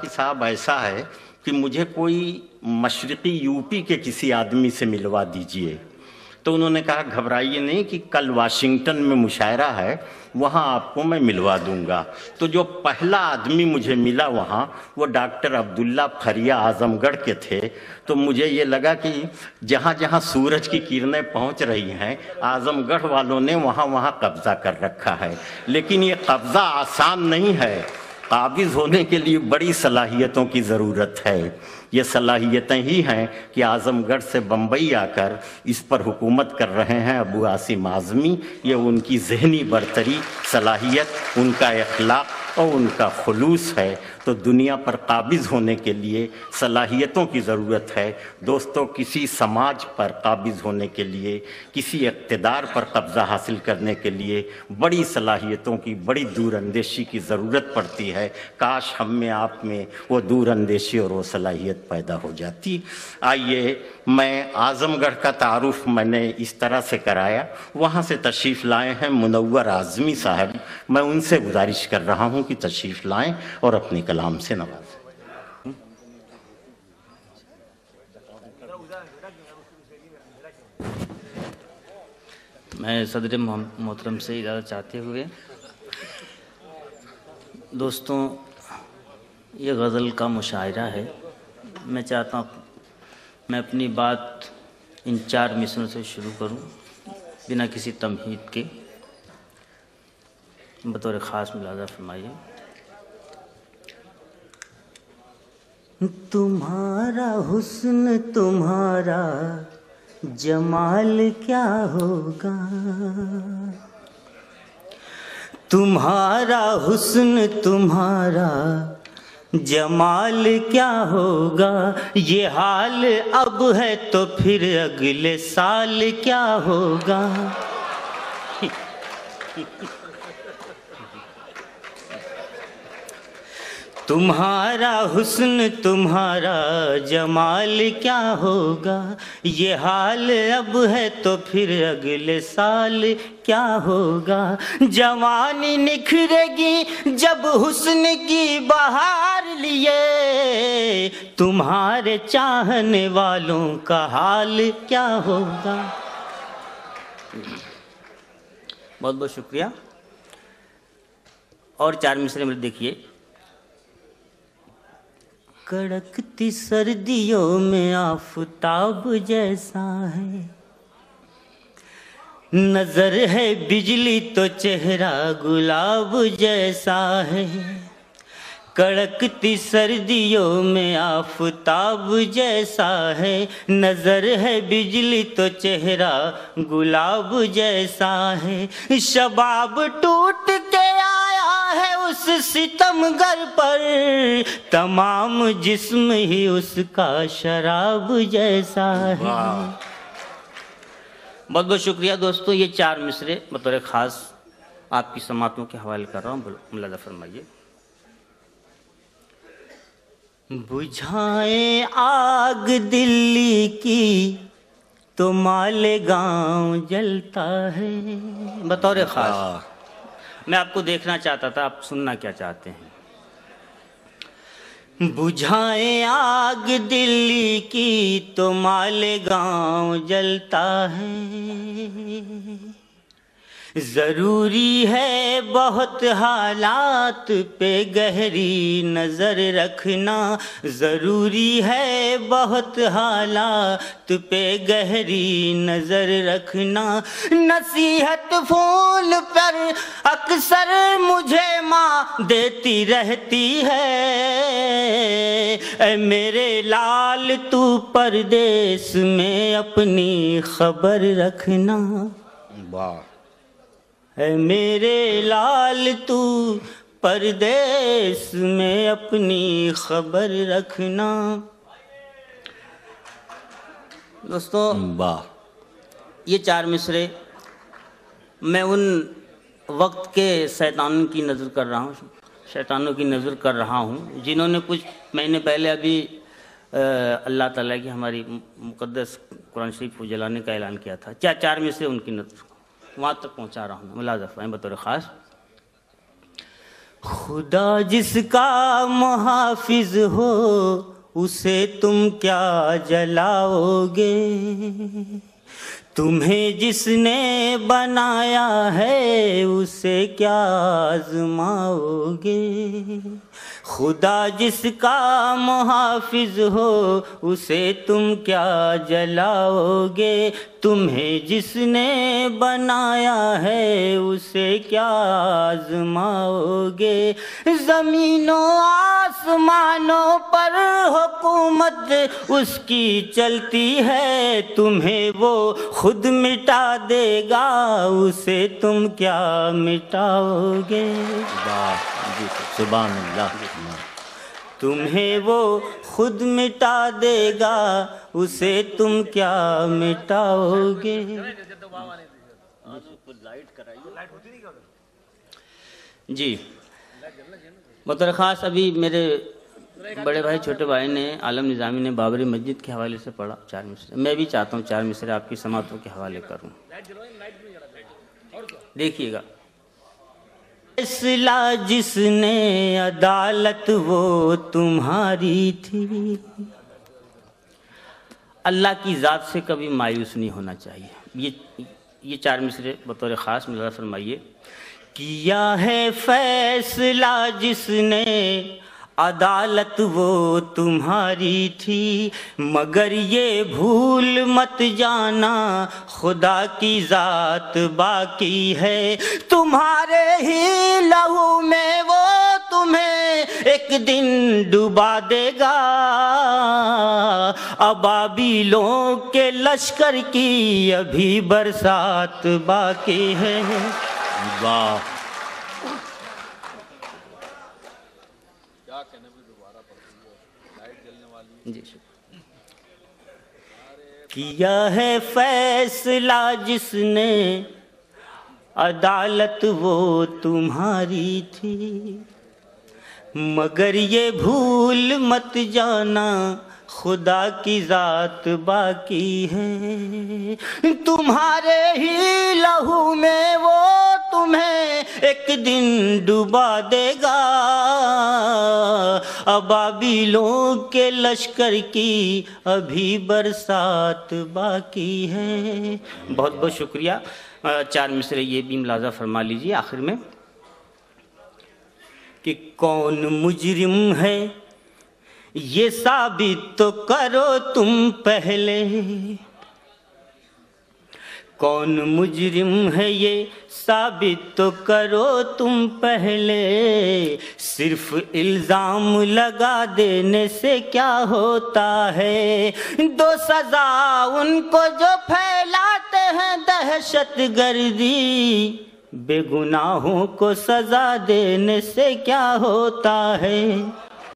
कि साहब ऐसा है कि मुझे कोई मशरक़ी यूपी के किसी आदमी से मिलवा दीजिए। तो उन्होंने कहा घबराइए नहीं कि कल वाशिंगटन में मुशायरा है, वहाँ आपको मैं मिलवा दूंगा। तो जो पहला आदमी मुझे मिला वहाँ वो डॉक्टर अब्दुल्ला फरिया आजमगढ़ के थे। तो मुझे ये लगा कि जहाँ जहाँ सूरज की किरणें पहुँच रही हैं आजमगढ़ वालों ने वहाँ वहाँ कब्ज़ा कर रखा है। लेकिन ये कब्ज़ा आसान नहीं है, काबिज़ होने के लिए बड़ी सलाहियतों की ज़रूरत है। ये सलाहियतें ही हैं कि आज़मगढ़ से बम्बई आकर इस पर हुकूमत कर रहे हैं अबू आसिम आज़मी। ये उनकी ज़हनी बरतरी, सलाहियत, उनका इखलाक और उनका खुलूस है। तो दुनिया पर काबिज़ होने के लिए सलाहियतों की ज़रूरत है। दोस्तों, किसी समाज पर काबिज़ होने के लिए, किसी इक़्तिदार पर कब्ज़ा हासिल करने के लिए बड़ी सलाहियतों की, बड़ी दूरअंदेशी की ज़रूरत पड़ती है। काश हम में, आप में वो दूरअंदेशी और वो सलाहियत पैदा हो जाती। आइए, मैं आज़मगढ़ का तारुफ मैंने इस तरह से कराया। वहाँ से तशरीफ़ लाए हैं मुनव्वर आज़मी साहब। मैं उनसे गुजारिश कर रहा हूँ कि तशरीफ़ लाएं और अपने कलाम से नवाजें। मैं सदर मोहतरम से इजाज़त चाहते हुए, दोस्तों, ये गज़ल का मुशायरा है। मैं चाहता हूँ मैं अपनी बात इन 4 मिसरों से शुरू करूँ बिना किसी तमहीद के। बतौर ख़ास मुलाज़ा फरमाइए। तुम्हारा हुस्न, तुम्हारा जमाल क्या होगा, तुम्हारा हुस्न, तुम्हारा जमाल क्या होगा। ये हाल अब है तो फिर अगले साल क्या होगा। तुम्हारा हुस्न, तुम्हारा जमाल क्या होगा। ये हाल अब है तो फिर अगले साल क्या होगा। जवानी निखरेगी जब हुस्न की बहार लिए, तुम्हारे चाहने वालों का हाल क्या होगा। बहुत बहुत शुक्रिया। और 4 मिसरे में देखिए। कड़कती सर्दियों में आफताब जैसा है, नजर है बिजली तो चेहरा गुलाब जैसा है। कड़कती सर्दियों में आफताब जैसा है, नजर है बिजली तो चेहरा गुलाब जैसा है। शबाब टूट के आया है उस सितमगर पर, तमाम जिस्म ही उसका शराब जैसा है। बहुत बहुत शुक्रिया दोस्तों। ये 4 मिसरे बतौर ख़ास आपकी समातों के हवाले कर रहा हूँ। मुलाज़ा फरमाइए। बुझाए आग दिल्ली की तो मालेगांव जलता है। बतौर ख़ास मैं आपको देखना चाहता था, आप सुनना क्या चाहते हैं। बुझाए आग दिल्ली की तो मालेगांव जलता है। ज़रूरी है बहुत हालात पे गहरी नज़र रखना, ज़रूरी है बहुत हालात पे गहरी नज़र रखना। नसीहत फ़ोन पर अक्सर मुझे माँ देती रहती है, ऐ मेरे लाल तू परदेस में अपनी खबर रखना। वाह। है मेरे लाल तू परदेस में अपनी खबर रखना। दोस्तों, वाह। ये 4 मिसरे मैं उन वक्त के शैतानों की नज़र कर रहा हूँ, शैतानों की नज़र कर रहा हूँ जिन्होंने कुछ महीने पहले अभी अल्लाह ताला की हमारी मुक़द्दस कुरान शरीफ को जलाने का ऐलान किया था। 4 मिसरे उनकी नज़र वहाँ तक पहुँचा रहा हूँ। मुलाज़ा फरमाएं बतौर ख़ास। खुदा जिसका मुहाफिज हो उसे तुम क्या जलाओगे, तुम्हें जिसने बनाया है उसे क्या आजमाओगे। खुदा जिसका मुहाफिज हो उसे तुम क्या जलाओगे, तुम्हें जिसने बनाया है उसे क्या आजमाओगे। जमीनों आसमानों पर हुकूमत उसकी चलती है, तुम्हें वो खुद मिटा देगा उसे तुम क्या मिटाओगे। सुभान अल्लाह। तुम्हें वो खुद मिटा देगा उसे तुम क्या मिटाओगे। जी बतौर ख़ास अभी मेरे बड़े भाई छोटे भाई ने आलम निज़ामी ने बाबरी मस्जिद के हवाले से पढ़ा 4 मिसरे। मैं भी चाहता हूँ 4 मिसरे आपकी समातों के हवाले करूँ। देखिएगा। फैसला जिसने अदालत वो तुम्हारी थी। अल्लाह की ज़ात से कभी मायूस नहीं होना चाहिए। ये 4 मिसरे बतौर ख़ास मिला फरमाइए। किया है फैसला जिसने अदालत वो तुम्हारी थी, मगर ये भूल मत जाना खुदा की ज़ात बाकी है। तुम्हारे ही लहू में वो तुम्हें एक दिन डुबा देगा, अबाबिलों के लश्कर की अभी बरसात बाकी है। वाह। किया है फैसला जिसने अदालत वो तुम्हारी थी, मगर ये भूल मत जाना खुदा की ज़ात बाकी है। तुम्हारे ही लहू में वो तुम्हें एक दिन डुबा देगा, अबाबिलों के लश्कर की अभी बरसात बाकी है। बहुत बहुत शुक्रिया। 4 मिसरे ये भी मुलाजा फरमा लीजिए आखिर में कि कौन मुजरिम है ये साबित तो करो तुम पहले, कौन मुजरिम है ये साबित तो करो तुम पहले। सिर्फ इल्जाम लगा देने से क्या होता है, दो सजा उनको जो फैलाते हैं दहशत गर्दी, बेगुनाहों को सजा देने से क्या होता है।